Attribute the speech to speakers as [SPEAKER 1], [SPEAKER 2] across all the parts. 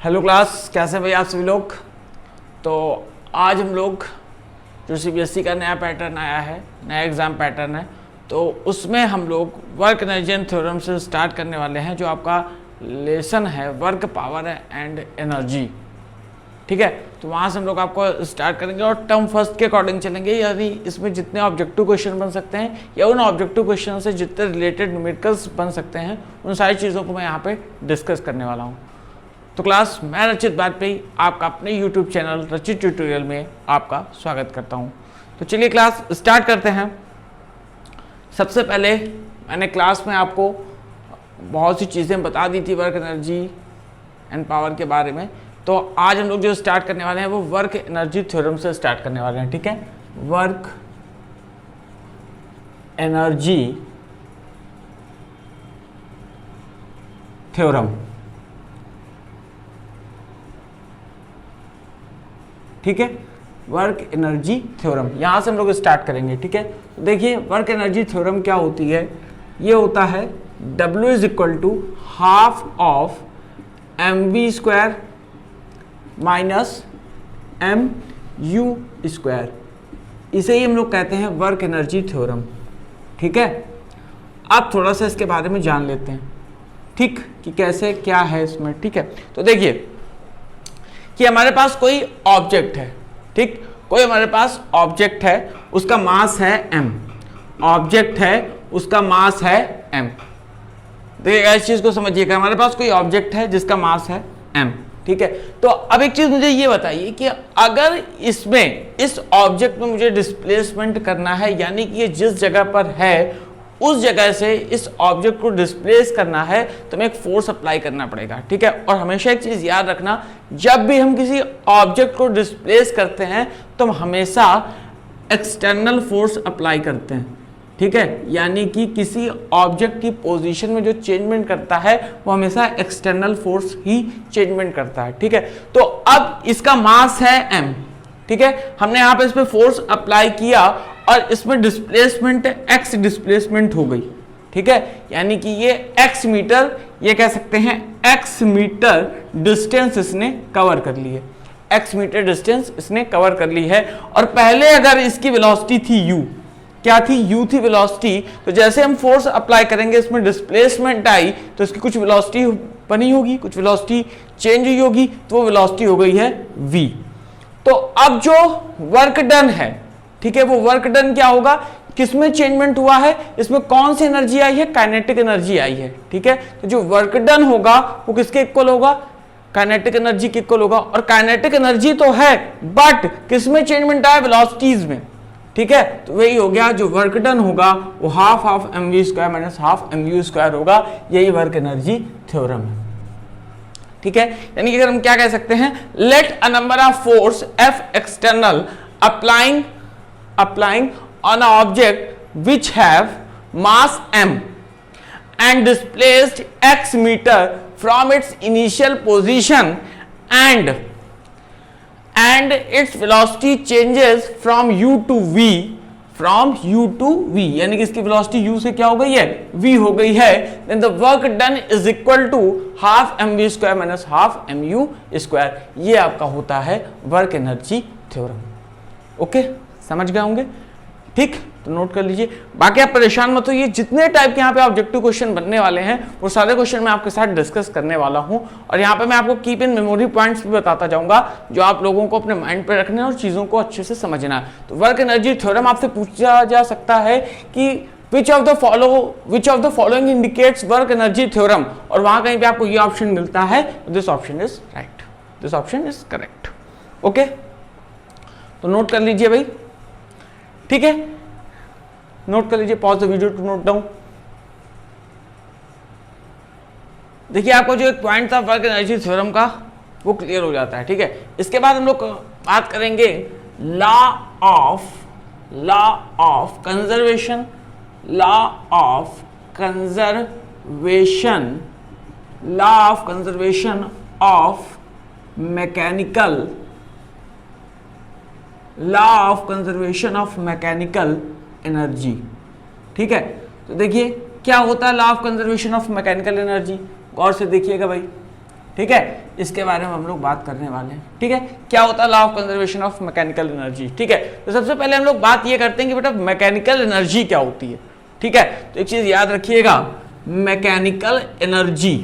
[SPEAKER 1] Hello class, कैसे भाई आप सभी लोग। तो आज हम लोग जो सीबीएसई का नया पैटर्न आया है, नया एग्ज़ाम पैटर्न है, तो उसमें हम लोग वर्क एनर्जी एंड थ्योरम से स्टार्ट करने वाले हैं। जो आपका लेसन है वर्क पावर एंड एनर्जी, ठीक है। तो वहाँ से हम लोग आपको स्टार्ट करेंगे और टर्म फर्स्ट के अकॉर्डिंग चलेंगे, यानी इसमें जितने ऑब्जेक्टिव क्वेश्चन बन सकते हैं या उन ऑब्जेक्टिव क्वेश्चन से जितने रिलेटेड न्यूमेरिकल्स बन सकते हैं, उन सारी चीज़ों को मैं यहाँ पे डिस्कस करने वाला हूँ। तो क्लास, मैं रचित वाजपेयी आपका अपने यूट्यूब चैनल रचित ट्यूटोरियल में आपका स्वागत करता हूँ। तो चलिए क्लास स्टार्ट करते हैं। सबसे पहले मैंने क्लास में आपको बहुत सी चीज़ें बता दी थी वर्क एनर्जी एंड पावर के बारे में। तो आज हम लोग जो स्टार्ट करने वाले हैं वो वर्क एनर्जी थ्योरम से स्टार्ट करने वाले हैं, ठीक है। वर्क एनर्जी थ्योरम, ठीक है। वर्क एनर्जी थ्योरम यहाँ से हम लोग स्टार्ट करेंगे, ठीक है। तो देखिए वर्क एनर्जी थ्योरम क्या होती है। ये होता है W is equal to half of mv² minus mu²। इसे ही हम लोग कहते हैं वर्क एनर्जी थ्योरम, ठीक है। अब थोड़ा सा इसके बारे में जान लेते हैं, ठीक, कि कैसे क्या है इसमें, ठीक है। तो देखिए कि हमारे पास कोई ऑब्जेक्ट है, ठीक, कोई हमारे पास ऑब्जेक्ट है, उसका मास है m। ऑब्जेक्ट है, उसका मास है m। देखिएगा, इस चीज को समझिएगा। हमारे पास कोई ऑब्जेक्ट है जिसका मास है m, ठीक है। तो अब एक चीज मुझे ये बताइए कि अगर इसमें, इस ऑब्जेक्ट में मुझे डिस्प्लेसमेंट करना है, यानी कि ये जिस जगह पर है उस जगह से इस ऑब्जेक्ट को डिस्प्लेस करना है, तो हमें एक फोर्स अप्लाई करना पड़ेगा, ठीक है। और हमेशा एक चीज याद रखना, जब भी हम किसी ऑब्जेक्ट को डिस्प्लेस करते हैं तो हम हमेशा एक्सटर्नल फोर्स अप्लाई करते हैं, ठीक है। यानी कि किसी ऑब्जेक्ट की पोजीशन में जो चेंजमेंट करता है वो हमेशा एक्सटर्नल फोर्स ही चेंजमेंट करता है, ठीक है। तो अब इसका मास है m, ठीक है। हमने यहाँ पे इस पे फोर्स अप्लाई किया और इसमें डिस्प्लेसमेंट x डिस्प्लेसमेंट हो गई, ठीक है। यानी कि ये x मीटर, ये कह सकते हैं x मीटर डिस्टेंस इसने कवर कर ली है, x मीटर डिस्टेंस इसने कवर कर ली है। और पहले अगर इसकी वेलोसिटी थी u, क्या थी, u थी वेलोसिटी। तो जैसे हम फोर्स अप्लाई करेंगे, इसमें डिस्प्लेसमेंट आई तो इसकी कुछ वेलोसिटी बनी होगी, कुछ वेलोसिटी चेंज हुई होगी, तो वो वेलोसिटी हो गई है v। तो अब जो वर्क डन है, ठीक है, वो वर्क डन क्या होगा, किसमें चेंजमेंट हुआ है, इसमें कौन सी एनर्जी आई है, काइनेटिक एनर्जी आई है, ठीक है। तो जो वर्क डन होगा वो किसके इक्वल होगा, काइनेटिक एनर्जी के इक्वल होगा। और काइनेटिक एनर्जी तो है, बट किसमें चेंजमेंट आया, वेलोसिटीज में, ठीक है। तो वही हो गया, जो वर्क डन होगा वो half of mv² minus half mu² होगा। यही वर्क एनर्जी थ्योरम है, ठीक है। यानी कि अगर हम क्या कह सकते हैं, let a number of force F external applying on an object which have mass m and displaced x meter from its initial position and its velocity changes from u to v, from u to v, यानी कि इसकी velocity u से क्या हो गई है, v हो गई है। then the work done is equal to half mv² minus half mu²। ये आपका होता है वर्क एनर्जी थ्योरम। ओके, समझ गए होंगे, ठीक। तो नोट कर लीजिए, बाकी आप परेशान मत होइए। जितने टाइप के यहाँ पे ऑब्जेक्टिव क्वेश्चन बनने वाले हैं वो सारे क्वेश्चन मैं आपके साथ डिस्कस करने वाला हूँ। और यहाँ पे मैं आपको कीप इन मेमोरी पॉइंट्स भी बताता जाऊंगा जो आप लोगों को अपने माइंड पे रखने और चीज़ों को अच्छे से समझना है। तो वर्क एनर्जी थ्योरम आपसे पूछा जा सकता है कि which of the following indicates work energy theorem, और वहाँ कहीं पे आपको ये ऑप्शन मिलता है, this option is right, this option is correct. Okay, तो नोट कर लीजिए भाई, ठीक है। नोट कर लीजिए, pause the video to note down. देखिए आपको जो एक पॉइंट था वर्क एनर्जी थ्योरम का वो क्लियर हो जाता है, ठीक है। इसके बाद हम लोग बात करेंगे law of conservation, law of conservation of mechanical, law of conservation of mechanical energy, ठीक है। तो देखिए क्या होता है law of conservation of mechanical energy, गौर से देखिएगा भाई। ठीक है, इसके बारे में हम लोग बात करने वाले हैं। ठीक है, क्या होता है law of conservation of mechanical energy. ठीक है, तो सबसे पहले हम लोग बात ये करते हैं कि बेटा मैकेनिकल एनर्जी क्या होती है। ठीक है, तो एक चीज याद रखिएगा, मैकेनिकल एनर्जी,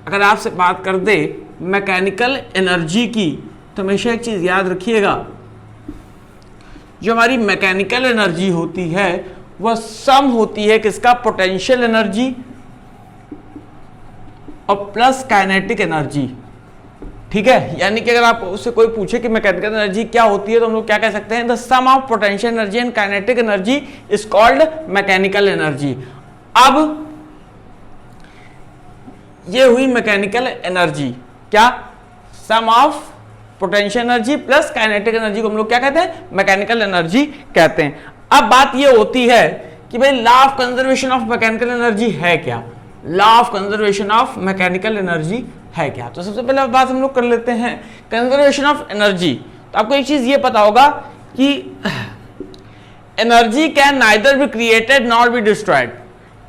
[SPEAKER 1] अगर आपसे बात कर दे मैकेनिकल एनर्जी की, तो हमेशा एक चीज याद रखिएगा, जो हमारी मैकेनिकल एनर्जी होती है वह सम होती है किसका, पोटेंशियल एनर्जी और प्लस काइनेटिक एनर्जी। ठीक है, यानी कि अगर आप उससे कोई पूछे कि मैकेनिकल एनर्जी क्या होती है, तो हम लोग क्या कह सकते हैं, the sum of potential energy and kinetic energy is called mechanical energy. अब ये हुई मैकेनिकल एनर्जी, क्या, sum of potential energy plus kinetic energy को हम लोग क्या कहते हैं, मैकेनिकल एनर्जी कहते हैं। अब बात ये होती है कि भाई law of conservation of mechanical energy है क्या, law of conservation of mechanical energy है क्या। तो सबसे पहले बात हम लोग कर लेते हैं कंजर्वेशन ऑफ एनर्जी। तो आपको एक चीज ये पता होगा कि energy can neither be created nor be destroyed.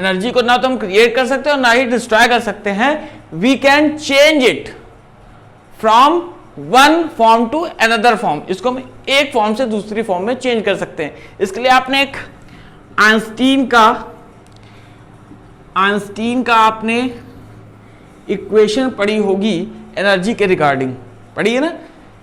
[SPEAKER 1] Energy को ना तो हम क्रिएट कर सकते हैं और ना ही डिस्ट्रॉय कर सकते हैं। We can change it from one form to another form, इसको हम एक फॉर्म से दूसरी फॉर्म में चेंज कर सकते हैं। इसके लिए आपने एक आइंस्टीन का आपने इक्वेशन पढ़ी होगी एनर्जी के रिगार्डिंग, पढ़ी है ना,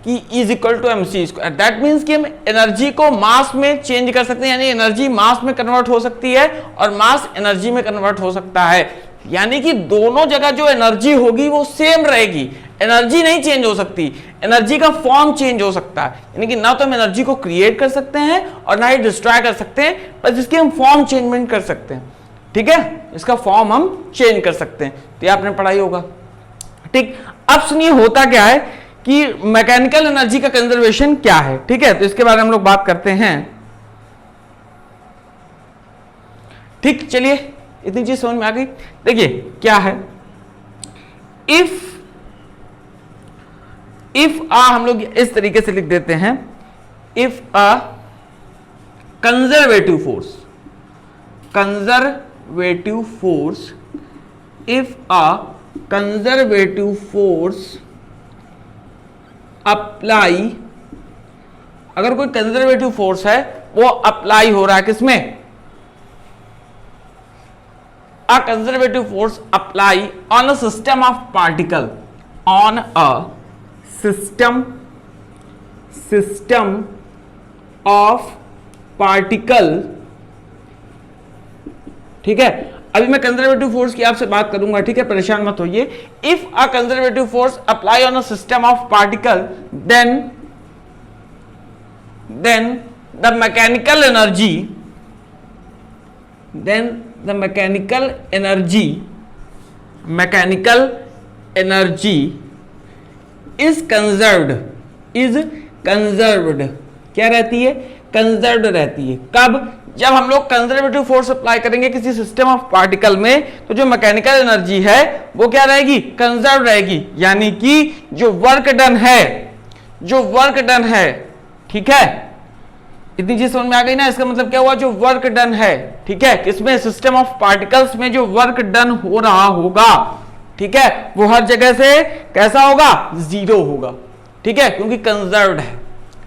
[SPEAKER 1] कि is equal to mc square. That means कि हम एनर्जी को मास में चेंज कर सकते हैं, यानी एनर्जी मास में कन्वर्ट हो सकती है और मास एनर्जी में कन्वर्ट हो सकता है। यानी कि दोनों जगह जो एनर्जी होगी वो सेम रहेगी, एनर्जी नहीं चेंज हो सकती, एनर्जी का फॉर्म चेंज हो सकता है। यानी कि ना तो हम एनर्जी को क्रिएट कर सकते हैं और ना ही डिस्ट्रॉय कर सकते हैं, बस इसकी हम फॉर्म चेंजमेंट कर सकते हैं। ठीक है, इसका फॉर्म हम चेंज कर सकते हैं, तो ये आपने पढ़ाई होगा। ठीक, अब सुनिए होता क्या है कि मैकेनिकल एनर्जी का कंजर्वेशन क्या है। ठीक है, तो इसके बारे में हम लोग बात करते हैं। ठीक, चलिए इतनी चीज समझ में आ गई। देखिए क्या है, इफ हम लोग इस तरीके से लिख देते हैं, if a conservative force if a conservative force apply, अगर कोई कंजर्वेटिव फोर्स है वो अप्लाई हो रहा है किसमें, a conservative force apply on a system of particle, on a system of particle। ठीक है, अभी मैं कंजर्वेटिव फोर्स की आपसे बात करूंगा, ठीक है, परेशान मत होइए। If a conservative force apply on a system of particle, then the mechanical energy is conserved, क्या रहती है, कंजर्व्ड रहती है। कब, जब हम लोग कंजर्वेटिव फोर्स अप्लाई करेंगे किसी सिस्टम ऑफ पार्टिकल में, तो जो मैकेनिकल एनर्जी है वो क्या रहेगी, कंजर्व रहेगी। यानी कि जो वर्क डन है, ठीक है, इतनी चीज समझ में आ गई ना। इसका मतलब क्या हुआ, जो वर्क डन है, ठीक है, किसमें, सिस्टम ऑफ पार्टिकल्स में जो वर्क डन हो रहा होगा, ठीक है, वो हर जगह से कैसा होगा, जीरो होगा। ठीक है, क्योंकि कंजर्व्ड है।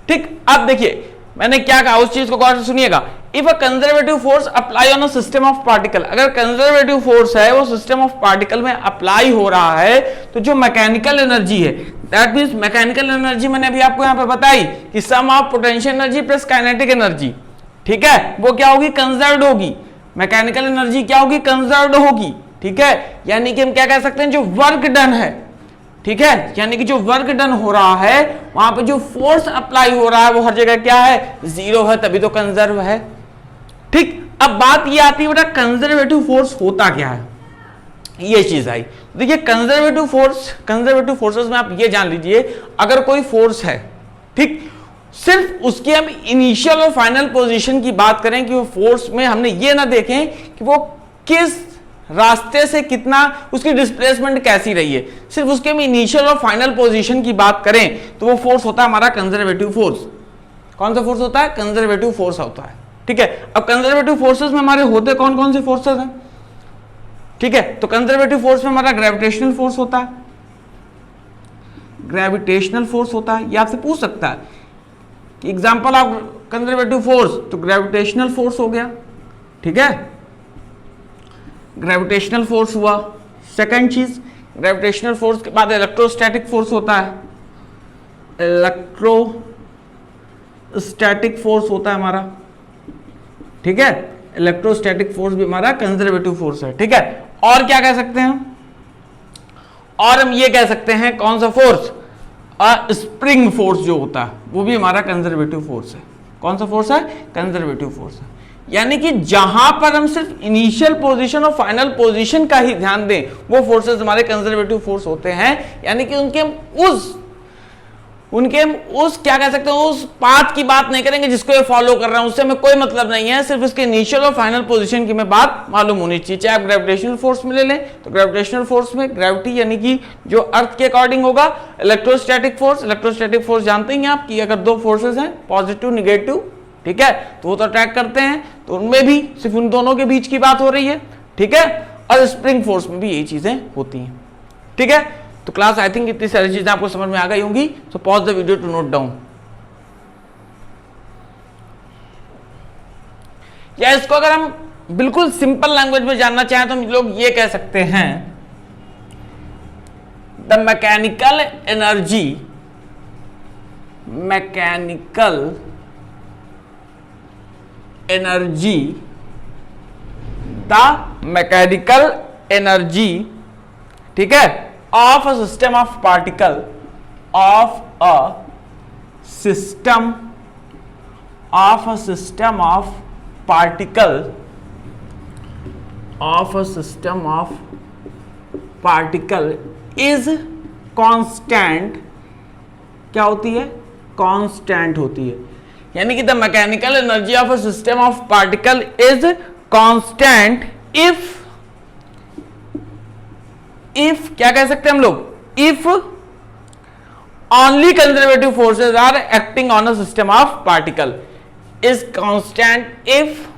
[SPEAKER 1] ठीक, अब देखिए मैंने क्या कहा, उस चीज को गौर से सुनिएगा। If a conservative force apply on a system of particle, अगर कंजर्वेटिव फोर्स है वो सिस्टम ऑफ पार्टिकल में अप्लाई हो रहा है, तो जो मैकेनिकल एनर्जी है, दैट मींस मैकेनिकल एनर्जी मैंने अभी आपको यहां पे बताई कि sum of potential energy plus kinetic energy, ठीक है, वो क्या होगी, कंजर्व्ड होगी। मैकेनिकल एनर्जी क्या होगी, कंजर्व्ड होगी। ठीक है, यानी कि हम क्या कह सकते हैं, जो वर्क डन है, ठीक है, यानी कि जो वर्क डन हो रहा है वहां पे जो फोर्स अप्लाई हो रहा है वो हर जगह क्या है, जीरो है, तभी तो कंजर्व है। ठीक, अब बात ये आती है बेटा कंजर्वेटिव फोर्स होता क्या है, ये चीज आई। देखिए कंजर्वेटिव फोर्सेस में आप ये जान लीजिए, अगर कोई फोर्स है, ठीक, सिर्फ उसकी हम इनिशियल और फाइनल पोजीशन की बात करें कि वो फोर्स में हमने ये ना देखें कि वो किस रास्ते से कितना, उसकी डिस्प्लेसमेंट कैसी रही है, सिर्फ उसके हम इनिशियल और फाइनल पोजीशन की बात करें, तो वो फोर्स होता है हमारा कंजर्वेटिव फोर्स। कौन सा फोर्स होता है, कंजर्वेटिव फोर्स होता है। ठीक है, अब कंजर्वेटिव फोर्सेस में हमारे होते कौन कौन से फोर्सेस हैं, ठीक है, तो कंजर्वेटिव फोर्स में हमारा ग्रेविटेशनल फोर्स होता है, ग्रेविटेशनल फोर्स होता है। ये आपसे पूछ सकता है कि एग्जांपल ऑफ कंजर्वेटिव फोर्स, तो ग्रेविटेशनल फोर्स हो गया, ठीक है, ग्रेविटेशनल फोर्स हुआ। सेकंड चीज, ग्रेविटेशनल फोर्स के बाद इलेक्ट्रोस्टैटिक फोर्स होता है, इलेक्ट्रोस्टैटिक फोर्स होता है हमारा, ठीक है, इलेक्ट्रोस्टैटिक फोर्स भी हमारा कंजर्वेटिव फोर्स है, ठीक है। और क्या कह सकते हैं, और हम ये कह सकते हैं कौन सा फोर्स, स्प्रिंग फोर्स जो होता है वो भी हमारा कंजर्वेटिव फोर्स है। कौन सा फोर्स है, कंजर्वेटिव फोर्स है। यानी कि जहां पर हम सिर्फ इनिशियल पोजीशन और फाइनल पोजीशन का ही ध्यान दें वो फोर्सेस हमारे कंजर्वेटिव फोर्स होते हैं। यानी कि उनके उस क्या कह सकते हैं, उस पाथ की बात नहीं करेंगे जिसको ये फॉलो कर रहा है, उससे हमें कोई मतलब नहीं है, सिर्फ इसके इनिशियल और फाइनल पोजीशन की हमें बात मालूम होनी चाहिए। चाहे आप ग्रेविटेशनल फोर्स में ले लें तो ग्रेविटेशनल फोर्स में ग्रेविटी यानी कि जो अर्थ के अकॉर्डिंग होगा, इलेक्ट्रोस्टैटिक फोर्स जानते ही आप कि अगर दो फोर्सेस हैं पॉजिटिव निगेटिव, ठीक है, तो वो तो अट्रैक्ट करते हैं, तो उनमें भी सिर्फ उन दोनों के बीच की बात हो रही है, ठीक है। और स्प्रिंग फोर्स में भी यही चीजें होती हैं, ठीक है। तो क्लास आई थिंक इतनी सारी चीजें आपको समझ में आ गई होंगी। So pause the video to note down. या इसको अगर हम बिल्कुल सिंपल लैंग्वेज में जानना चाहें तो हम लोग ये कह सकते हैं, द मैकेनिकल एनर्जी ठीक है, of a system of particle of a system of particle is constant। क्या होती है, कांस्टेंट होती है। यानी कि the mechanical energy of a system of particle is constant if क्या कह सकते हैं हम लोग, if only conservative forces are acting on a system of particle, is constant if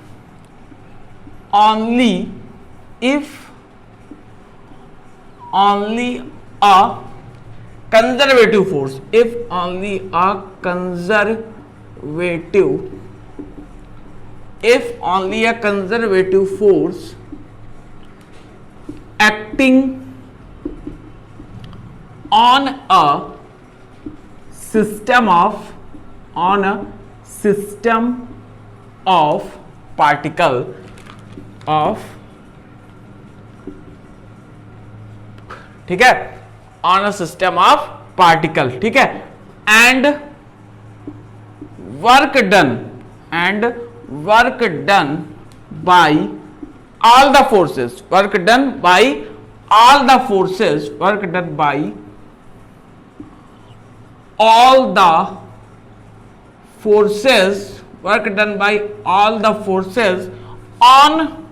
[SPEAKER 1] only a conservative force, if only a conservative force acting on a system of particle ठीक है, on a system of particle, ठीक है, and work done by all the forces, work done by all the forces, work done by all the forces, work done by all the forces on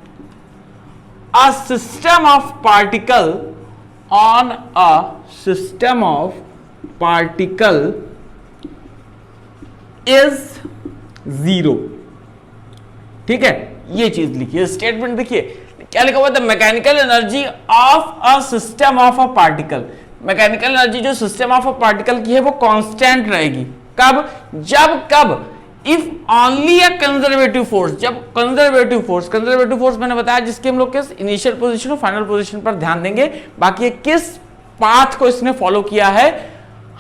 [SPEAKER 1] a system of particle, on a system of particle is zero। ठीक है, ये चीज लिखिए, statement देखिए क्या लिखा हुआ है, the mechanical energy of a system of a particle. Mechanical energy जो सिस्टम ऑफ अ पार्टिकल की है वो कांस्टेंट रहेगी। कब, कब if only a conservative force, जब कंजर्वेटिव फोर्स मैंने बताया जिसके हम लोग किस इनिशियल पोजीशन और फाइनल पोजीशन पर ध्यान देंगे, बाकी किस पाथ को इसने फॉलो किया है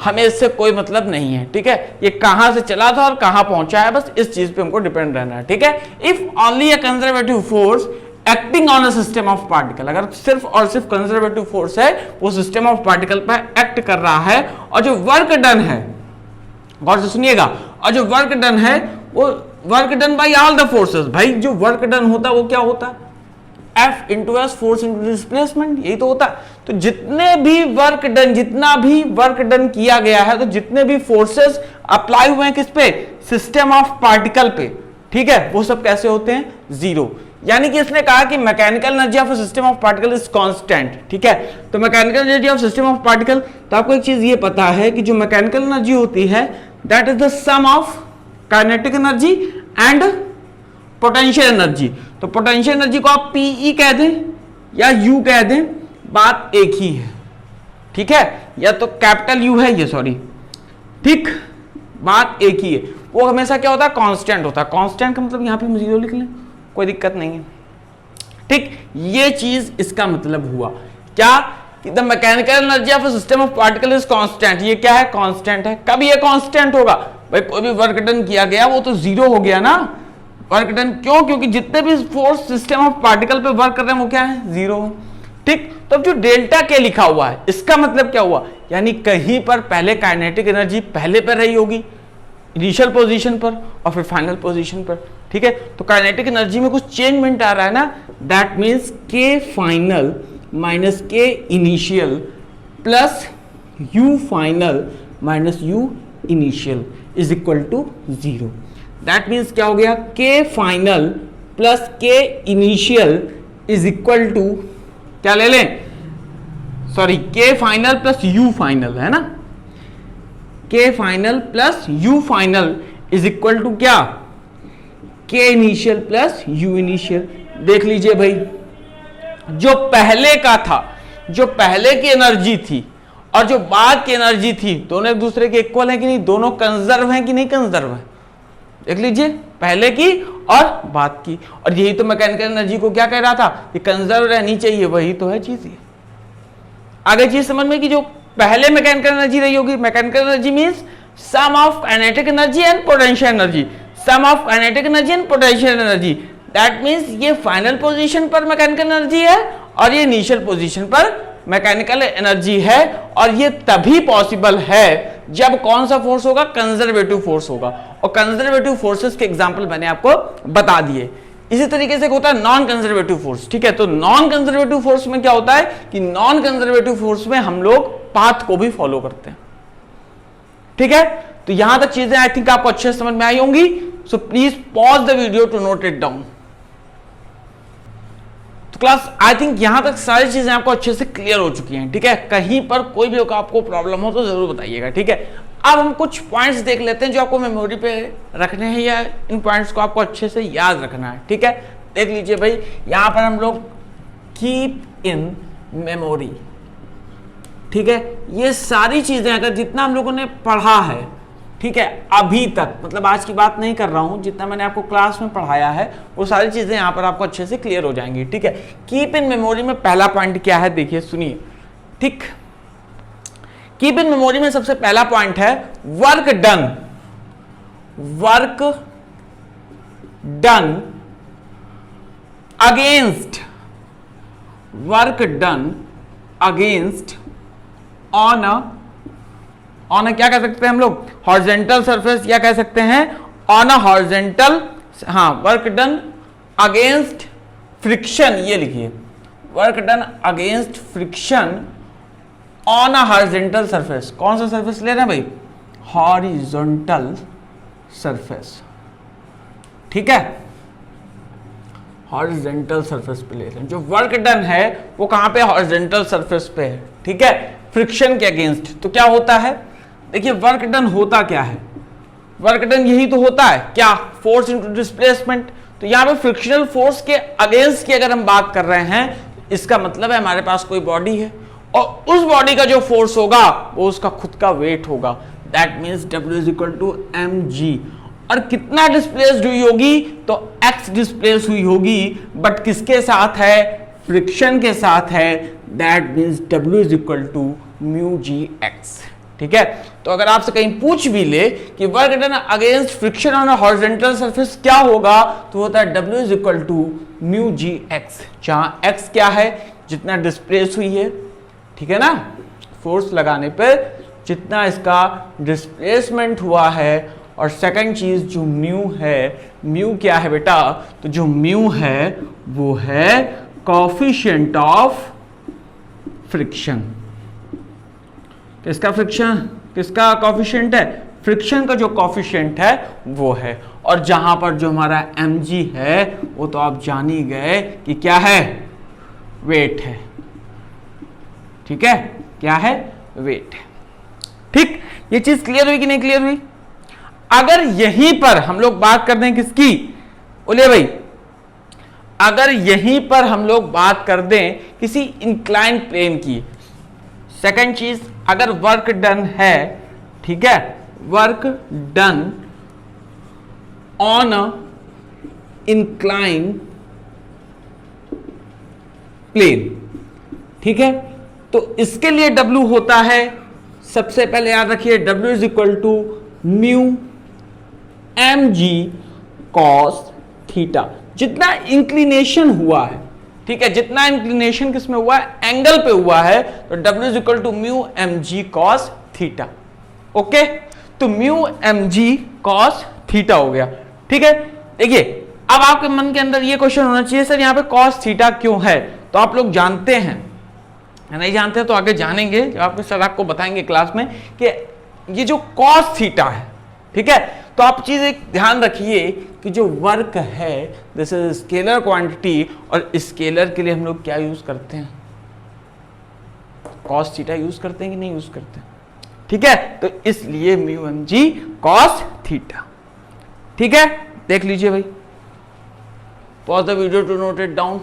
[SPEAKER 1] हमें इससे कोई मतलब नहीं है। ठीक है, ये कहां से चला था और कहां पहुंचा है, बस इस चीज पे हमको डिपेंड रहना है। ठीक है, if only a conservative force acting on a system of particle, अगर सिर्फ और सिर्फ कंजर्वेटिव फोर्स है वो सिस्टम ऑफ पार्टिकल पर एक्ट कर रहा है, और जो वर्क डन है, गौर से सुनिएगा, और जो वर्क डन है वो work done by all the forces. भाई जो वर्क डन होता है वो क्या होता है, F into S, force into displacement, यही तो होता है। तो जितना भी वर्क डन किया गया है, तो जितने भी फोर्सेस अप्लाई हुए हैं किस पे, सिस्टम ऑफ पार्टिकल पे, ठीक है, वो सब कैसे होते हैं, जीरो। यानी कि इसने कहा कि mechanical energy of system of particle is constant. ठीक है, तो mechanical energy of system of particle, तो आपको एक चीज ये पता है कि जो मैकेनिकल एनर्जी होती है that is the sum of kinetic energy and potential energy. तो पोटेंशियल एनर्जी को आप पीई कह दें या यू कह दें, बात एक ही है। ठीक है, या तो कैपिटल यू है ये, सॉरी, ठीक, बात एक ही है, वो हमेशा क्या होता है, कांस्टेंट होता है। कांस्टेंट का मतलब यहाँ पे हम 0 लिख लें, कोई दिक्कत नहीं है, ठीक। ये चीज इसका मतलब हुआ क्या कि the mechanical energy of system of particle is constant. ये क्या है, कांस्टेंट है। कब ये कांस्टेंट होगा भाई, कोई भी वर्क डन किया गया वो तो 0 हो गया ना, वर्क डन, क्यों, क्योंकि जितने भी फोर्स सिस्टम ऑफ पार्टिकल पे वर्क कर रहे हैं वो क्या है, 0, ठीक। तो अब जो डेल्टा के लिखा हुआ है इसका मतलब क्या हुआ, यानी कहीं पर पहले काइनेटिक एनर्जी पहले पर रही होगी इनिशियल पोजीशन पर और फिर फाइनल पोजीशन पर, ठीक है। तो काइनेटिक एनर्जी में कुछ चेंजमेंट आ रहा है ना, that means K final minus K initial plus U final minus U initial is equal to 0। That means क्या हो गया, K final plus K initial is equal to क्या ले लें, सॉरी, के फाइनल प्लस यू फाइनल है ना, K final plus U final is equal to क्या, K initial plus you initial. देख लीजिए भाई, जो पहले का था, जो पहले की एनर्जी थी और जो बाद की एनर्जी थी, दोनों एक दूसरे के इक्वल है कि नहीं, दोनों कंजर्व हैं कि नहीं कंजर्व है, देख लीजिए, पहले की और बाद की। और यही तो मैकेनिकल एनर्जी को क्या कह रहा था कि कंजर्व रहनी चाहिए, वही तो है चीज ये। आगे चीज समझ में कि जो पहले मैकेनिकल एनर्जी रही होगी, mechanical energy means sum of kinetic energy and potential energy, sum of kinetic energy and potential energy. That means ये फाइनल पोजीशन पर मैकेनिकल एनर्जी है और ये इनिशियल पोजीशन पर मैकेनिकल एनर्जी है। और ये तभी पॉसिबल है जब कौन सा फोर्स होगा, कंजर्वेटिव फोर्स होगा। और कंजर्वेटिव फोर्सेस के एग्जांपल मैंने आपको बता दिए। इसी तरीके से होता है नॉन कंजर्वेटिव फोर्स, ठीक है। तो नॉन कंजर्वेटिव फोर्स में क्या होता है कि नॉन कंजर्वेटिव फोर्स में हम लोग पाथ को भी फॉलो करते हैं, ठीक है। तो यहां तक चीजें आई थिंक आपको अच्छे से समझ में आई होंगी। So please pause the video to note it down. तो क्लास आई थिंक यहां तक सारी चीजें आपको अच्छे से क्लियर हो चुकी हैं, ठीक है। कहीं पर कोई भी आपको प्रॉब्लम हो तो जरूर बताइएगा, ठीक है। अब हम कुछ पॉइंट्स देख लेते हैं जो आपको मेमोरी पे रखने हैं या इन पॉइंट्स को आपको अच्छे से याद रखना है, ठीक है। देख लीजिए भाई, यहां पर हम लोग कीप इन मेमोरी, ठीक है। ये सारी चीजें अगर जितना हम लोगों ने पढ़ा है, ठीक है, अभी तक, मतलब आज की बात नहीं कर रहा हूं, जितना मैंने आपको क्लास में पढ़ाया है वो सारी चीजें यहां पर आपको अच्छे से क्लियर हो जाएंगी, ठीक है। कीप इन मेमोरी में पहला पॉइंट क्या है, देखिए सुनिए, ठीक। कीप इन मेमोरी में सबसे पहला पॉइंट है work done, work done against, work done against on a क्या कह सकते हैं हम लोग, हॉरिजॉन्टल सरफेस, या कह सकते हैं ऑन अ हॉरिजॉन्टल, हाँ, वर्क डन अगेंस्ट फ्रिक्शन, ये लिखिए, work done against friction on a horizontal surface. कौन सा सरफेस ले रहे हैं भाई, हॉरिजॉन्टल सरफेस, ठीक है, हॉरिजॉन्टल सरफेस पे ले रहे हैं। जो वर्क डन है वो कहां पे, हॉरिजॉन्टल सरफेस पे है, ठीक है, फ्रिक्शन के अगेंस्ट। तो क्या होता है, देखिए वर्क डन होता क्या है, वर्क डन यही तो होता है क्या, फोर्स इनटू डिस्प्लेसमेंट। तो यहां पे फ्रिक्शनल फोर्स के अगेंस्ट की अगर हम बात कर रहे हैं, इसका मतलब है हमारे पास कोई बॉडी है और उस बॉडी का जो फोर्स होगा वो उसका खुद का वेट होगा। That means W is equal to mg। और कितना डिस्प्लेस्ड हुई होगी, तो x डिस्प्लेस हुई होगी, बट किसके साथ है, फ्रिक्शन के साथ है। That means W is equal to μgx, ठीक है। तो अगर आपसे कहीं पूछ भी ले कि work done against friction on a horizontal surface क्या होगा, तो होता है W is equal to μgx, जहां x क्या है, जितना डिस्प्लेस हुई है, ठीक है ना, फोर्स लगाने पर जितना इसका डिस्प्लेसमेंट हुआ है। और सेकंड चीज जो म्यू है, म्यू क्या है बेटा, तो जो म्यू है वो है कोफिशिएंट ऑफ फ्रिक्शन। किसका फ्रिक्शन, किसका कोफिशिएंट है, फ्रिक्शन का जो कोफिशिएंट है वो है। और जहां पर जो हमारा mg है वो तो आप जान ही गए कि क्या है, वेट है, ठीक है, क्या है, वेट है, ठीक। ये चीज क्लियर हुई कि नहीं क्लियर हुई। अगर यहीं पर हम लोग बात कर दें किसकी, बोलिए भाई, अगर यहीं पर हम लोग बात कर दें किसी इंक्लाइन प्लेन की, सेकंड चीज, अगर वर्क डन है, ठीक है, work done on a incline plane, ठीक है, तो इसके लिए W होता है, सबसे पहले याद रखिए W is equal to mu mg cos theta. जितना इंक्लिनेशन हुआ है, ठीक है, जितना इंक्लिनेशन किसमें हुआ है, एंगल पे हुआ है, तो W is equal to mu mg cos theta. Okay, तो म्यू mg cos थीटा हो गया, ठीक है। देखिए अब आपके मन के अंदर ये क्वेश्चन होना चाहिए, सर यहाँ पे cos थीटा क्यों है? तो आप लोग जानते हैं, नहीं जानते हैं तो आगे जानेंगे, जब आपके सर आपको बताएंगे क्लास में कि ये जो cos थीटा है, ठीक है, तो आप चीज एक ध्यान रखिए कि जो वर्क है दिस इज स्केलर क्वांटिटी, और स्केलर के लिए हम लोग क्या यूज करते हैं, cos थीटा यूज करते हैं कि नहीं यूज करते हैं, ठीक है, तो इसलिए म्यू mg cos थीटा, ठीक है। देख लीजिए भाई, pause the video to note it down.